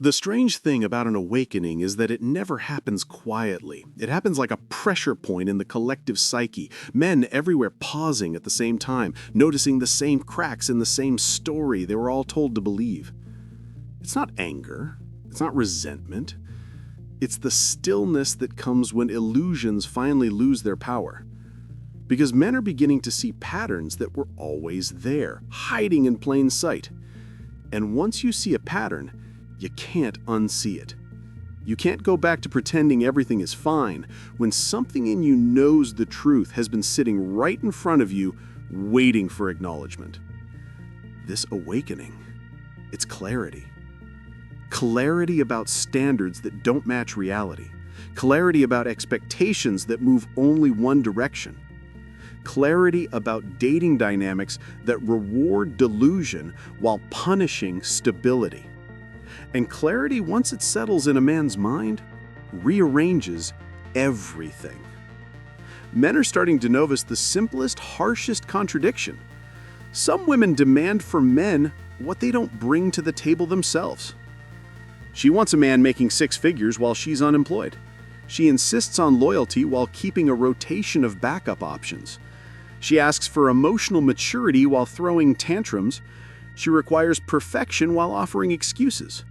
The strange thing about an awakening is that it never happens quietly. It happens like a pressure point in the collective psyche, men everywhere pausing at the same time, noticing the same cracks in the same story they were all told to believe. It's not anger, it's not resentment. It's the stillness that comes when illusions finally lose their power. Because men are beginning to see patterns that were always there, hiding in plain sight. And once you see a pattern, you can't unsee it. You can't go back to pretending everything is fine when something in you knows the truth has been sitting right in front of you, waiting for acknowledgement. This awakening, it's clarity. Clarity about standards that don't match reality. Clarity about expectations that move only one direction. Clarity about dating dynamics that reward delusion while punishing stability. And clarity, once it settles in a man's mind, rearranges everything. Men are starting to notice the simplest, harshest contradiction. Some women demand from men what they don't bring to the table themselves. She wants a man making six figures while she's unemployed. She insists on loyalty while keeping a rotation of backup options. She asks for emotional maturity while throwing tantrums. She requires perfection while offering excuses.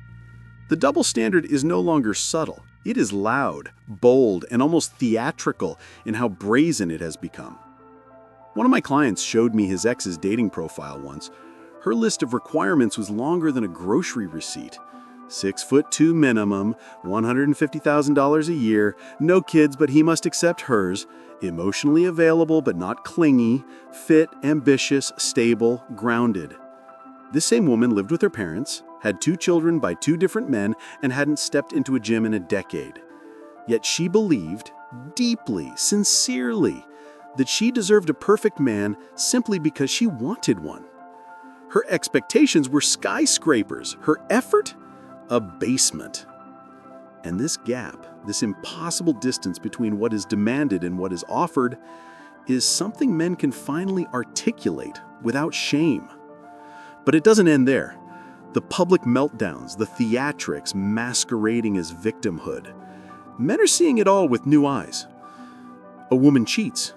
The double standard is no longer subtle. It is loud, bold, and almost theatrical in how brazen it has become. One of my clients showed me his ex's dating profile once. Her list of requirements was longer than a grocery receipt. 6'2" minimum, $150,000 a year, no kids but he must accept hers, emotionally available but not clingy, fit, ambitious, stable, grounded. This same woman lived with her parents, had 2 children by 2 different men, and hadn't stepped into a gym in a decade. Yet she believed, deeply, sincerely, that she deserved a perfect man simply because she wanted one. Her expectations were skyscrapers, her effort, a basement. And this gap, this impossible distance between what is demanded and what is offered, is something men can finally articulate without shame. But it doesn't end there. The public meltdowns, the theatrics masquerading as victimhood. Men are seeing it all with new eyes. A woman cheats,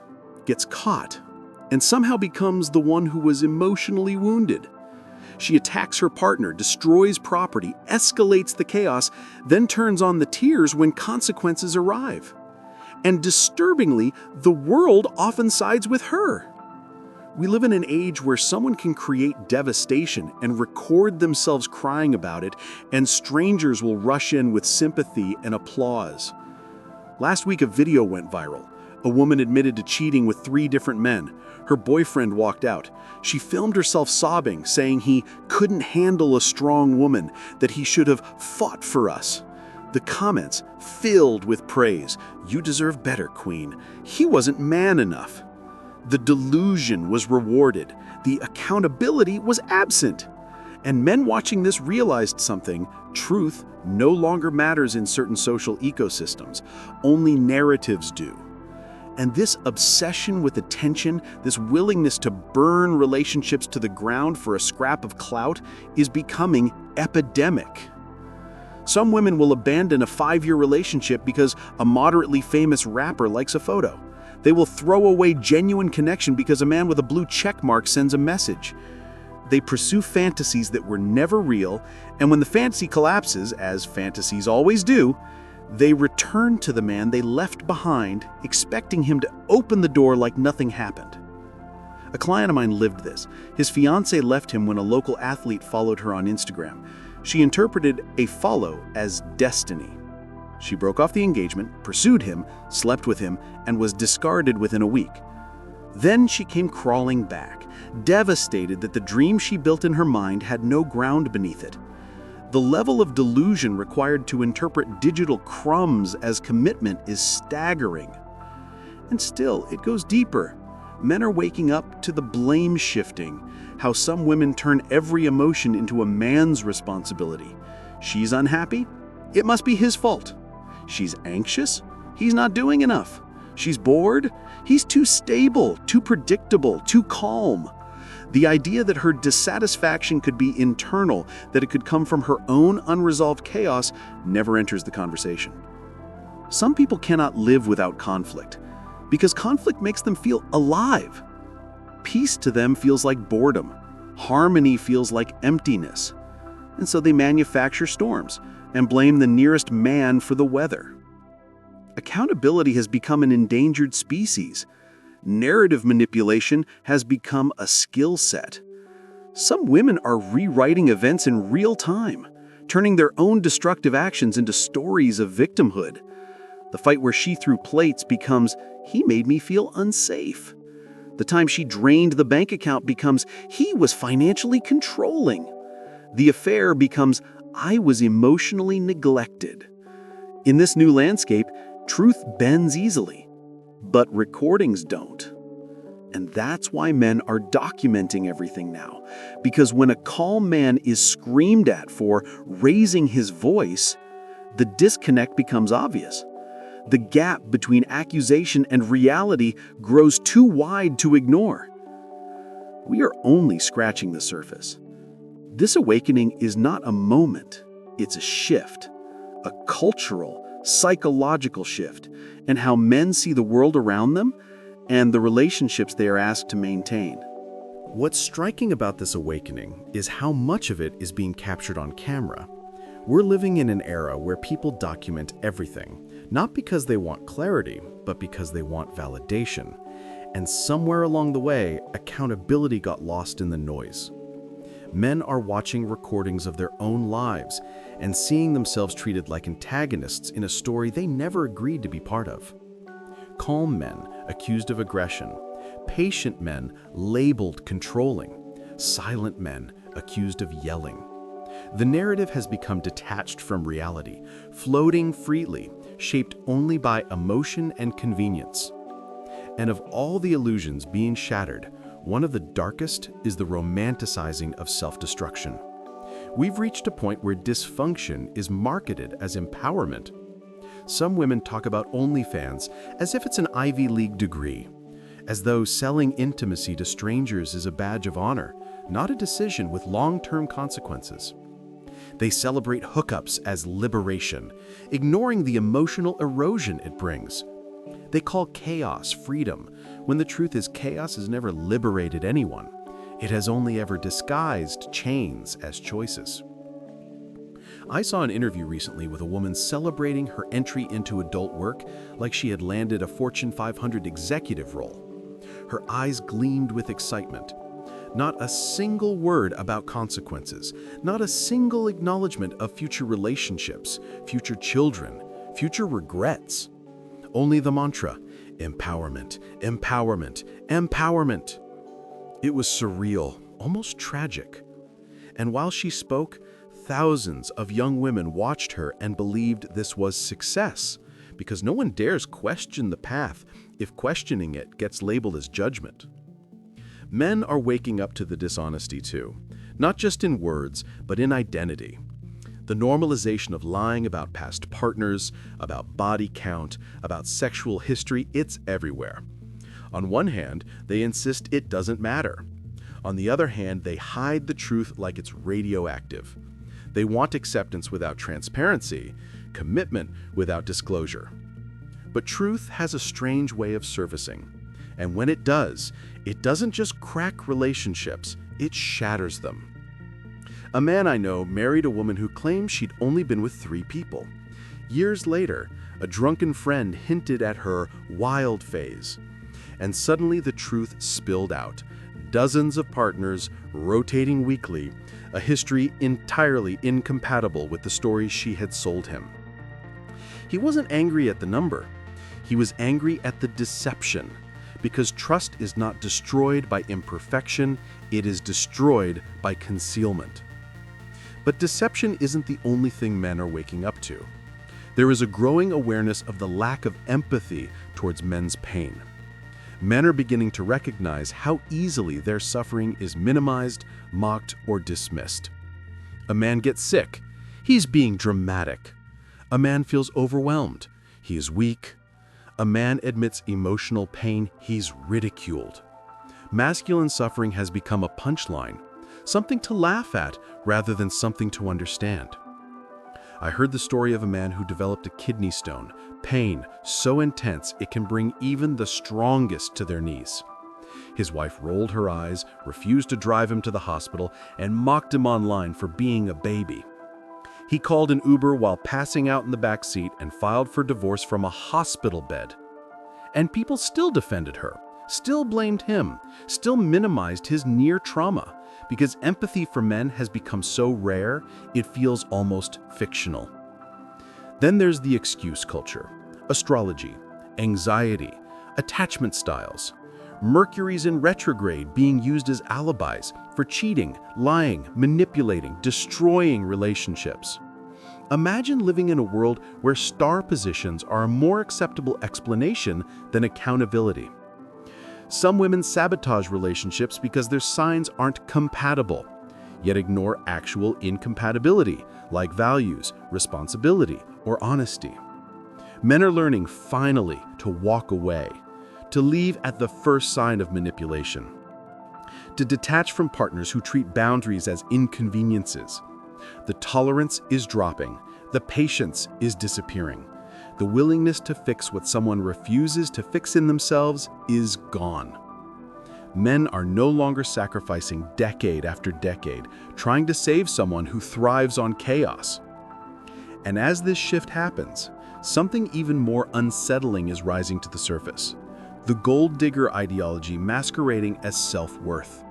gets caught, and somehow becomes the one who was emotionally wounded. She attacks her partner, destroys property, escalates the chaos, then turns on the tears when consequences arrive. And disturbingly, the world often sides with her. We live in an age where someone can create devastation and record themselves crying about it, and strangers will rush in with sympathy and applause. Last week, a video went viral. A woman admitted to cheating with 3 different men. Her boyfriend walked out. She filmed herself sobbing, saying he couldn't handle a strong woman, that he should have fought for us. The comments filled with praise. "You deserve better, queen. He wasn't man enough." The delusion was rewarded. The accountability was absent. And men watching this realized something. Truth no longer matters in certain social ecosystems. Only narratives do. And this obsession with attention, this willingness to burn relationships to the ground for a scrap of clout, is becoming epidemic. Some women will abandon a 5-year relationship because a moderately famous rapper likes a photo. They will throw away genuine connection because a man with a blue check mark sends a message. They pursue fantasies that were never real, and when the fantasy collapses, as fantasies always do, they return to the man they left behind, expecting him to open the door like nothing happened. A client of mine lived this. His fiancée left him when a local athlete followed her on Instagram. She interpreted a follow as destiny. She broke off the engagement, pursued him, slept with him, and was discarded within a week. Then she came crawling back, devastated that the dream she built in her mind had no ground beneath it. The level of delusion required to interpret digital crumbs as commitment is staggering. And still, it goes deeper. Men are waking up to the blame shifting, how some women turn every emotion into a man's responsibility. She's unhappy? It must be his fault. She's anxious? He's not doing enough. She's bored? He's too stable, too predictable, too calm. The idea that her dissatisfaction could be internal, that it could come from her own unresolved chaos, never enters the conversation. Some people cannot live without conflict, because conflict makes them feel alive. Peace to them feels like boredom. Harmony feels like emptiness. And so they manufacture storms and blame the nearest man for the weather. Accountability has become an endangered species. Narrative manipulation has become a skill set. Some women are rewriting events in real time, turning their own destructive actions into stories of victimhood. The fight where she threw plates becomes, "He made me feel unsafe." The time she drained the bank account becomes, "He was financially controlling." The affair becomes, "I was emotionally neglected." In this new landscape, truth bends easily, but recordings don't. And that's why men are documenting everything now. Because when a calm man is screamed at for raising his voice, the disconnect becomes obvious. The gap between accusation and reality grows too wide to ignore. We are only scratching the surface. This awakening is not a moment, it's a shift, a cultural, psychological shift in how men see the world around them and the relationships they are asked to maintain. What's striking about this awakening is how much of it is being captured on camera. We're living in an era where people document everything, not because they want clarity, but because they want validation. And somewhere along the way, accountability got lost in the noise. Men are watching recordings of their own lives and seeing themselves treated like antagonists in a story they never agreed to be part of. Calm men accused of aggression, patient men labeled controlling, silent men accused of yelling. The narrative has become detached from reality, floating freely, shaped only by emotion and convenience. And of all the illusions being shattered, one of the darkest is the romanticizing of self-destruction. We've reached a point where dysfunction is marketed as empowerment. Some women talk about OnlyFans as if it's an Ivy League degree, as though selling intimacy to strangers is a badge of honor, not a decision with long-term consequences. They celebrate hookups as liberation, ignoring the emotional erosion it brings. They call chaos freedom, when the truth is chaos has never liberated anyone. It has only ever disguised chains as choices. I saw an interview recently with a woman celebrating her entry into adult work like she had landed a Fortune 500 executive role. Her eyes gleamed with excitement. Not a single word about consequences, not a single acknowledgement of future relationships, future children, future regrets. Only the mantra, empowerment, empowerment, empowerment. It was surreal, almost tragic. And while she spoke, thousands of young women watched her and believed this was success, because no one dares question the path if questioning it gets labeled as judgment. Men are waking up to the dishonesty too, not just in words, but in identity. The normalization of lying about past partners, about body count, about sexual history, it's everywhere. On one hand, they insist it doesn't matter. On the other hand, they hide the truth like it's radioactive. They want acceptance without transparency, commitment without disclosure. But truth has a strange way of surfacing. And when it does, it doesn't just crack relationships, it shatters them. A man I know married a woman who claimed she'd only been with 3 people. Years later, a drunken friend hinted at her wild phase. And suddenly the truth spilled out. Dozens of partners, rotating weekly, a history entirely incompatible with the stories she had sold him. He wasn't angry at the number. He was angry at the deception. Because trust is not destroyed by imperfection, it is destroyed by concealment. But deception isn't the only thing men are waking up to. There is a growing awareness of the lack of empathy towards men's pain. Men are beginning to recognize how easily their suffering is minimized, mocked, or dismissed. A man gets sick. He's being dramatic. A man feels overwhelmed. He is weak. A man admits emotional pain. He's ridiculed. Masculine suffering has become a punchline, something to laugh at rather than something to understand. I heard the story of a man who developed a kidney stone, pain so intense it can bring even the strongest to their knees. His wife rolled her eyes, refused to drive him to the hospital, and mocked him online for being a baby. He called an Uber while passing out in the back seat and filed for divorce from a hospital bed. And people still defended her, still blamed him, still minimized his near trauma, because empathy for men has become so rare, it feels almost fictional. Then there's the excuse culture, astrology, anxiety, attachment styles. Mercury's in retrograde being used as alibis for cheating, lying, manipulating, destroying relationships. Imagine living in a world where star positions are a more acceptable explanation than accountability. Some women sabotage relationships because their signs aren't compatible, yet ignore actual incompatibility, like values, responsibility, or honesty. Men are learning, finally, to walk away, to leave at the first sign of manipulation, to detach from partners who treat boundaries as inconveniences. The tolerance is dropping, the patience is disappearing. The willingness to fix what someone refuses to fix in themselves is gone. Men are no longer sacrificing decade after decade, trying to save someone who thrives on chaos. And as this shift happens, something even more unsettling is rising to the surface. The gold digger ideology masquerading as self-worth.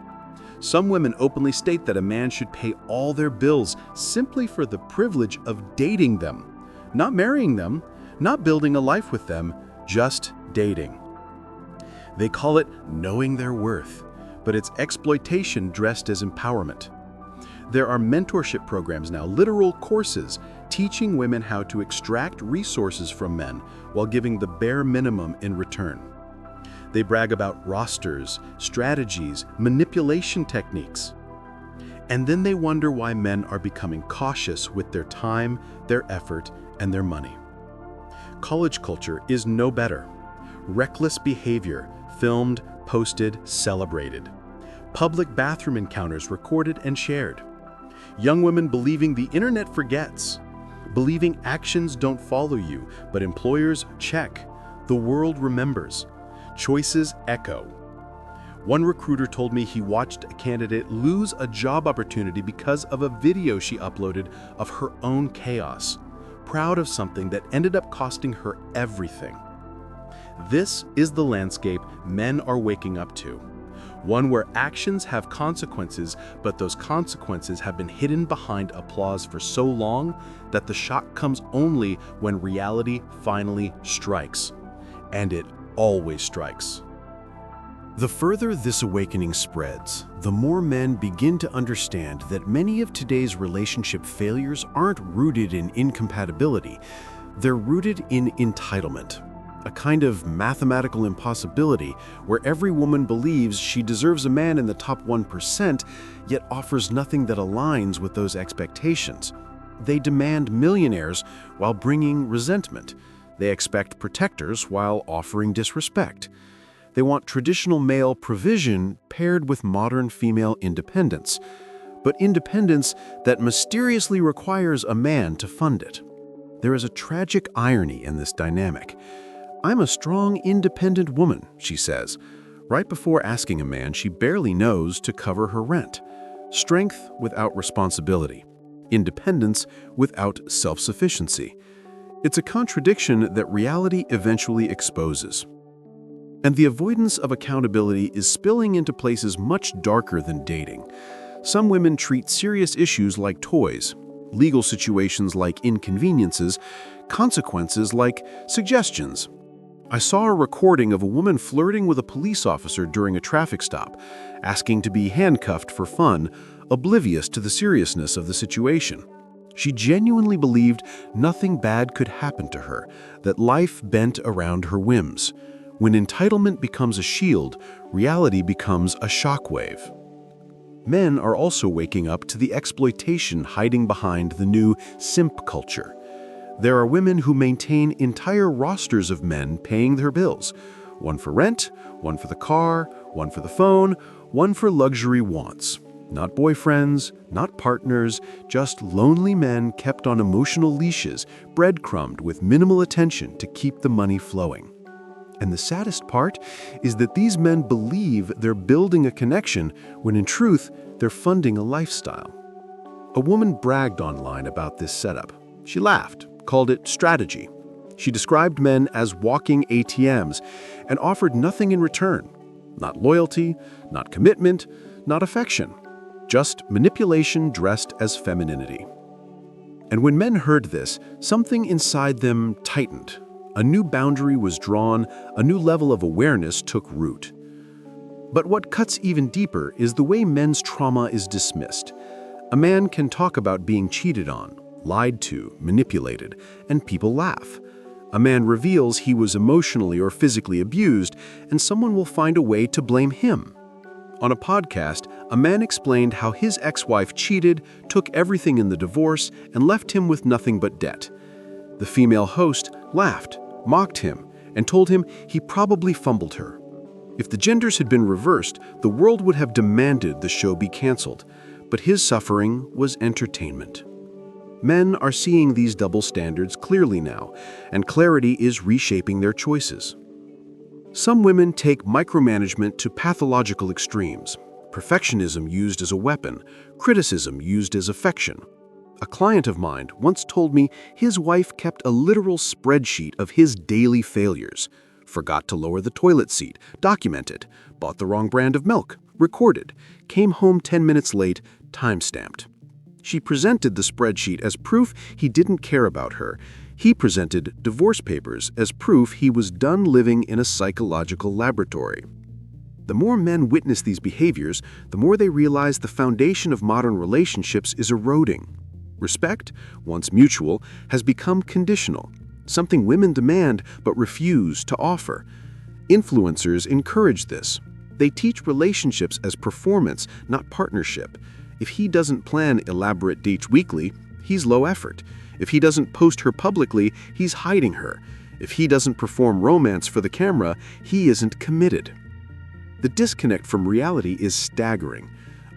Some women openly state that a man should pay all their bills simply for the privilege of dating them, not marrying them, not building a life with them, just dating. They call it knowing their worth, but it's exploitation dressed as empowerment. There are mentorship programs now, literal courses, teaching women how to extract resources from men while giving the bare minimum in return. They brag about rosters, strategies, manipulation techniques. And then they wonder why men are becoming cautious with their time, their effort, and their money. College culture is no better. Reckless behavior, filmed, posted, celebrated. Public bathroom encounters recorded and shared. Young women believing the internet forgets. Believing actions don't follow you, but employers check. The world remembers. Choices echo. One recruiter told me he watched a candidate lose a job opportunity because of a video she uploaded of her own chaos, proud of something that ended up costing her everything. This is the landscape men are waking up to. One where actions have consequences, but those consequences have been hidden behind applause for so long that the shock comes only when reality finally strikes. And it always strikes. The further this awakening spreads, the more men begin to understand that many of today's relationship failures aren't rooted in incompatibility, they're rooted in entitlement, a kind of mathematical impossibility where every woman believes she deserves a man in the top 1%, yet offers nothing that aligns with those expectations. They demand millionaires while bringing resentment. They expect protectors while offering disrespect. They want traditional male provision paired with modern female independence, but independence that mysteriously requires a man to fund it. There is a tragic irony in this dynamic. "I'm a strong, independent woman," she says. Right before asking a man she barely knows to cover her rent. Strength without responsibility. Independence without self-sufficiency. It's a contradiction that reality eventually exposes. And the avoidance of accountability is spilling into places much darker than dating. Some women treat serious issues like toys, legal situations like inconveniences, consequences like suggestions. I saw a recording of a woman flirting with a police officer during a traffic stop, asking to be handcuffed for fun, oblivious to the seriousness of the situation. She genuinely believed nothing bad could happen to her, that life bent around her whims. When entitlement becomes a shield, reality becomes a shockwave. Men are also waking up to the exploitation hiding behind the new simp culture. There are women who maintain entire rosters of men paying their bills, one for rent, one for the car, one for the phone, one for luxury wants. Not boyfriends, not partners, just lonely men kept on emotional leashes, breadcrumbed with minimal attention to keep the money flowing. And the saddest part is that these men believe they're building a connection when in truth, they're funding a lifestyle. A woman bragged online about this setup. She laughed, called it strategy. She described men as walking ATMs and offered nothing in return. Not loyalty, not commitment, not affection. Just manipulation dressed as femininity. And when men heard this, something inside them tightened. A new boundary was drawn, a new level of awareness took root. But what cuts even deeper is the way men's trauma is dismissed. A man can talk about being cheated on, lied to, manipulated, and people laugh. A man reveals he was emotionally or physically abused, and someone will find a way to blame him. On a podcast, a man explained how his ex-wife cheated, took everything in the divorce, and left him with nothing but debt. The female host laughed, mocked him, and told him he probably fumbled her. If the genders had been reversed, the world would have demanded the show be canceled, but his suffering was entertainment. Men are seeing these double standards clearly now, and clarity is reshaping their choices. Some women take micromanagement to pathological extremes, perfectionism used as a weapon, criticism used as affection. A client of mine once told me his wife kept a literal spreadsheet of his daily failures. Forgot to lower the toilet seat, documented, bought the wrong brand of milk, recorded, came home 10 minutes late, time-stamped. She presented the spreadsheet as proof he didn't care about her. He presented divorce papers as proof he was done living in a psychological laboratory. The more men witness these behaviors, the more they realize the foundation of modern relationships is eroding. Respect, once mutual, has become conditional, something women demand but refuse to offer. Influencers encourage this. They teach relationships as performance, not partnership. If he doesn't plan elaborate dates weekly, he's low effort. If he doesn't post her publicly, he's hiding her. If he doesn't perform romance for the camera, he isn't committed. The disconnect from reality is staggering.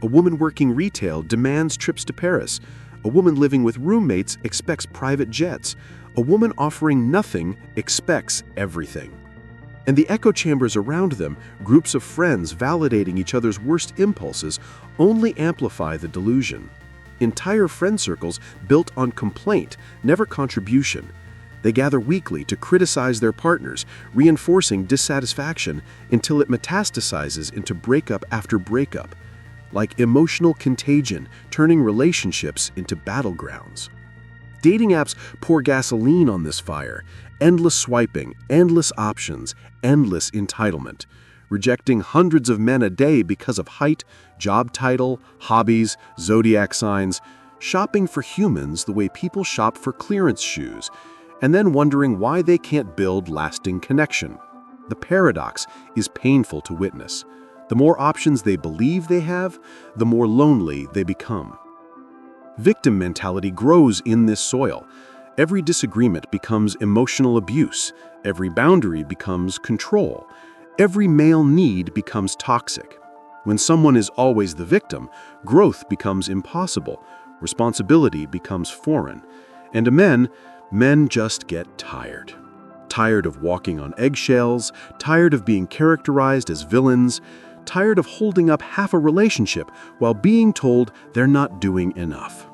A woman working retail demands trips to Paris. A woman living with roommates expects private jets. A woman offering nothing expects everything. And the echo chambers around them, groups of friends validating each other's worst impulses, only amplify the delusion. Entire friend circles built on complaint, never contribution. They gather weekly to criticize their partners, reinforcing dissatisfaction until it metastasizes into breakup after breakup. Like emotional contagion, turning relationships into battlegrounds. Dating apps pour gasoline on this fire. Endless swiping, endless options, endless entitlement. Rejecting hundreds of men a day because of height, job title, hobbies, zodiac signs. Shopping for humans the way people shop for clearance shoes. And then wondering why they can't build lasting connection. The paradox is painful to witness. The more options they believe they have, the more lonely they become. Victim mentality grows in this soil. Every disagreement becomes emotional abuse. Every boundary becomes control. Every male need becomes toxic. When someone is always the victim, growth becomes impossible. Responsibility becomes foreign. And men just get tired. Tired of walking on eggshells, tired of being characterized as villains, tired of holding up half a relationship while being told they're not doing enough.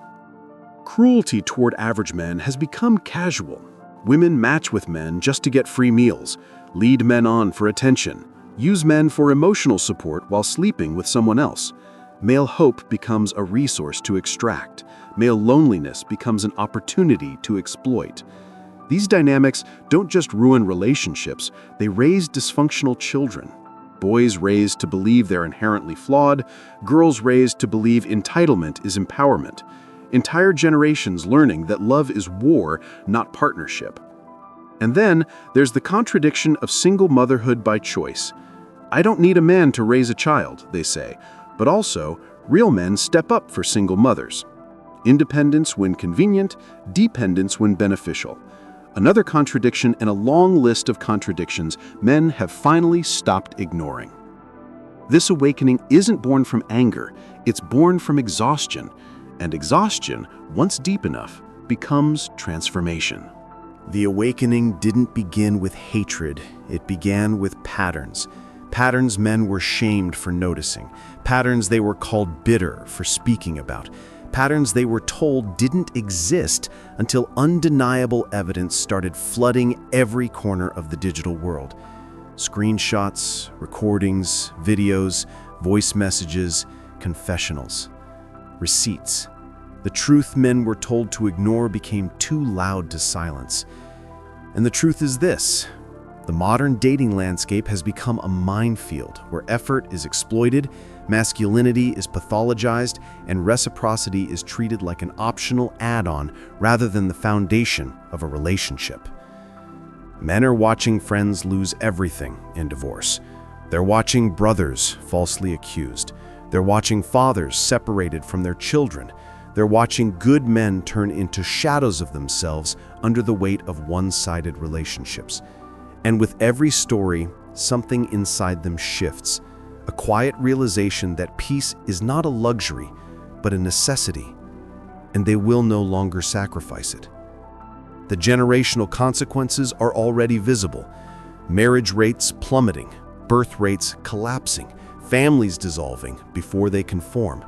Cruelty toward average men has become casual. Women match with men just to get free meals, lead men on for attention, use men for emotional support while sleeping with someone else. Male hope becomes a resource to extract. Male loneliness becomes an opportunity to exploit. These dynamics don't just ruin relationships, they raise dysfunctional children. Boys raised to believe they're inherently flawed, girls raised to believe entitlement is empowerment. Entire generations learning that love is war, not partnership. And then there's the contradiction of single motherhood by choice. I don't need a man to raise a child, they say, but also, real men step up for single mothers. Independence when convenient, dependence when beneficial. Another contradiction in a long list of contradictions men have finally stopped ignoring. This awakening isn't born from anger, it's born from exhaustion. And exhaustion, once deep enough, becomes transformation. The awakening didn't begin with hatred, it began with patterns. Patterns men were shamed for noticing. Patterns they were called bitter for speaking about. Patterns they were told didn't exist until undeniable evidence started flooding every corner of the digital world. Screenshots, recordings, videos, voice messages, confessionals, receipts. The truth men were told to ignore became too loud to silence. And the truth is this: the modern dating landscape has become a minefield where effort is exploited, masculinity is pathologized, and reciprocity is treated like an optional add-on rather than the foundation of a relationship. Men are watching friends lose everything in divorce. They're watching brothers falsely accused. They're watching fathers separated from their children. They're watching good men turn into shadows of themselves under the weight of one-sided relationships. And with every story, something inside them shifts, a quiet realization that peace is not a luxury, but a necessity, and they will no longer sacrifice it. The generational consequences are already visible. Marriage rates plummeting, birth rates collapsing, families dissolving before they conform.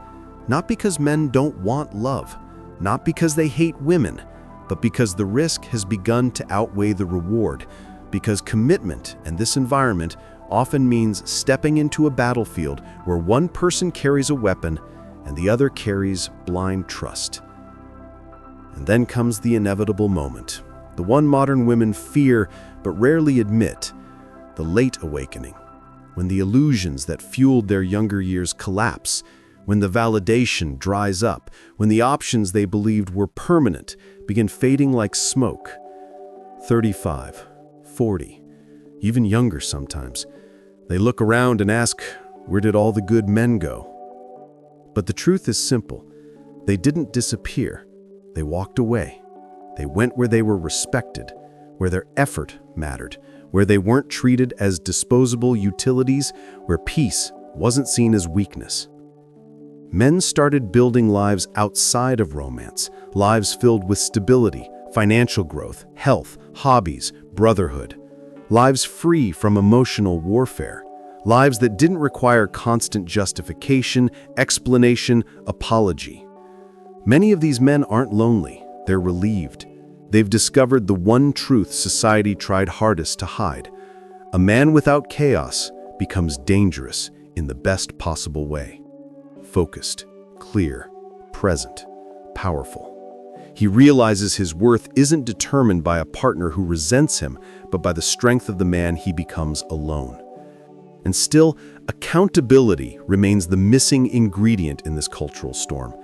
Not because men don't want love, not because they hate women, but because the risk has begun to outweigh the reward, because commitment in this environment often means stepping into a battlefield where one person carries a weapon and the other carries blind trust. And then comes the inevitable moment, the one modern women fear but rarely admit, the late awakening, when the illusions that fueled their younger years collapse, when the validation dries up, when the options they believed were permanent begin fading like smoke. 35, 40, even younger sometimes. They look around and ask, where did all the good men go? But the truth is simple. They didn't disappear. They walked away. They went where they were respected, where their effort mattered, where they weren't treated as disposable utilities, where peace wasn't seen as weakness. Men started building lives outside of romance, lives filled with stability, financial growth, health, hobbies, brotherhood. Lives free from emotional warfare. Lives that didn't require constant justification, explanation, apology. Many of these men aren't lonely, they're relieved. They've discovered the one truth society tried hardest to hide. A man without chaos becomes dangerous in the best possible way. Focused, clear, present, powerful. He realizes his worth isn't determined by a partner who resents him, but by the strength of the man he becomes alone. And still, accountability remains the missing ingredient in this cultural storm.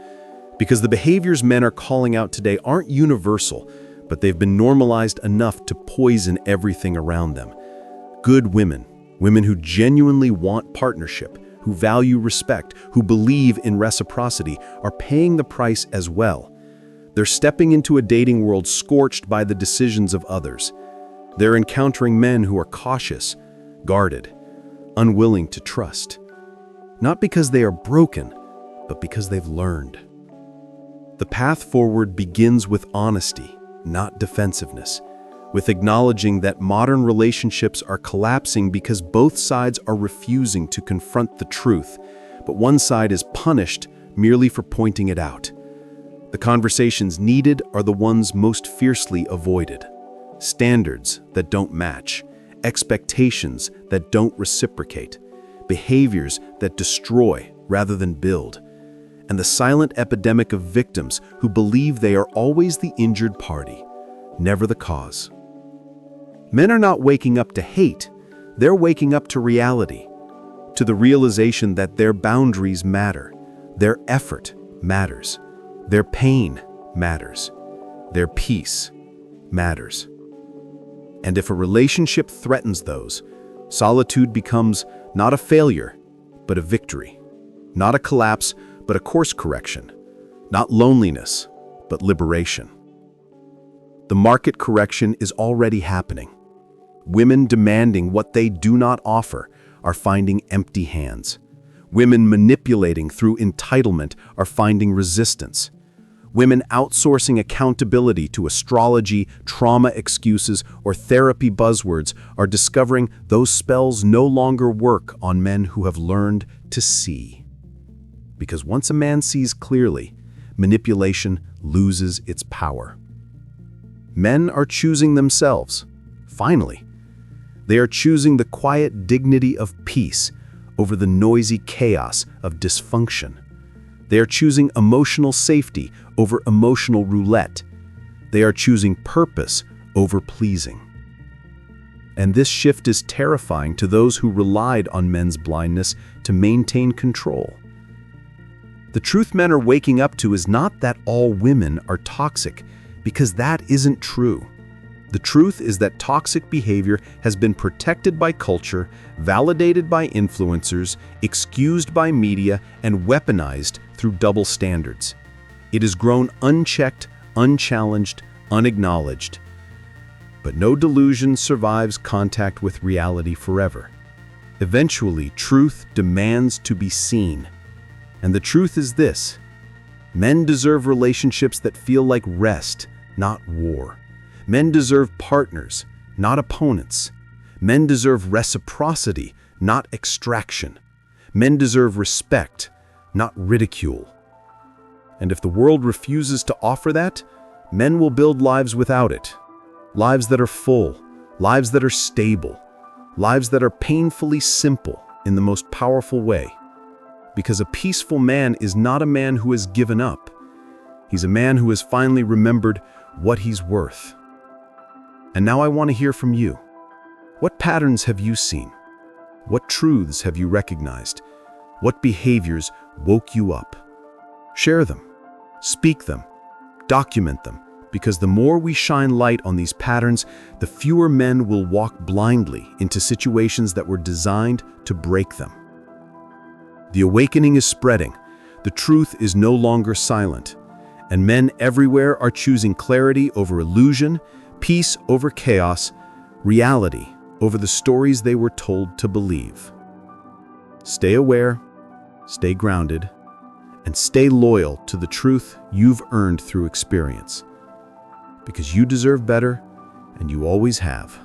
Because the behaviors men are calling out today aren't universal, but they've been normalized enough to poison everything around them. Good women, women who genuinely want partnership, who value respect, who believe in reciprocity, are paying the price as well. They're stepping into a dating world scorched by the decisions of others. They're encountering men who are cautious, guarded, unwilling to trust. Not because they are broken, but because they've learned. The path forward begins with honesty, not defensiveness, with acknowledging that modern relationships are collapsing because both sides are refusing to confront the truth, but one side is punished merely for pointing it out. The conversations needed are the ones most fiercely avoided. Standards that don't match, expectations that don't reciprocate, behaviors that destroy rather than build, and the silent epidemic of victims who believe they are always the injured party, never the cause. Men are not waking up to hate, they're waking up to reality, to the realization that their boundaries matter, their effort matters, their pain matters, their peace matters. And if a relationship threatens those, solitude becomes not a failure, but a victory. Not a collapse, but a course correction. Not loneliness, but liberation. The market correction is already happening. Women demanding what they do not offer are finding empty hands. Women manipulating through entitlement are finding resistance. Women outsourcing accountability to astrology, trauma excuses, or therapy buzzwords are discovering those spells no longer work on men who have learned to see. Because once a man sees clearly, manipulation loses its power. Men are choosing themselves. Finally, they are choosing the quiet dignity of peace over the noisy chaos of dysfunction. They are choosing emotional safety over emotional roulette. They are choosing purpose over pleasing. And this shift is terrifying to those who relied on men's blindness to maintain control. The truth men are waking up to is not that all women are toxic, because that isn't true. The truth is that toxic behavior has been protected by culture, validated by influencers, excused by media, and weaponized through double standards. It has grown unchecked, unchallenged, unacknowledged. But no delusion survives contact with reality forever. Eventually, truth demands to be seen. And the truth is this: men deserve relationships that feel like rest, not war. Men deserve partners, not opponents. Men deserve reciprocity, not extraction. Men deserve respect, not ridicule. And if the world refuses to offer that, men will build lives without it. Lives that are full, lives that are stable, lives that are painfully simple in the most powerful way. Because a peaceful man is not a man who has given up. He's a man who has finally remembered what he's worth. And now I want to hear from you. What patterns have you seen? What truths have you recognized? What behaviors woke you up? Share them, speak them, document them, because the more we shine light on these patterns, the fewer men will walk blindly into situations that were designed to break them. The awakening is spreading. The truth is no longer silent. And men everywhere are choosing clarity over illusion, peace over chaos, reality over the stories they were told to believe. Stay aware, stay grounded, and stay loyal to the truth you've earned through experience. Because you deserve better, and you always have.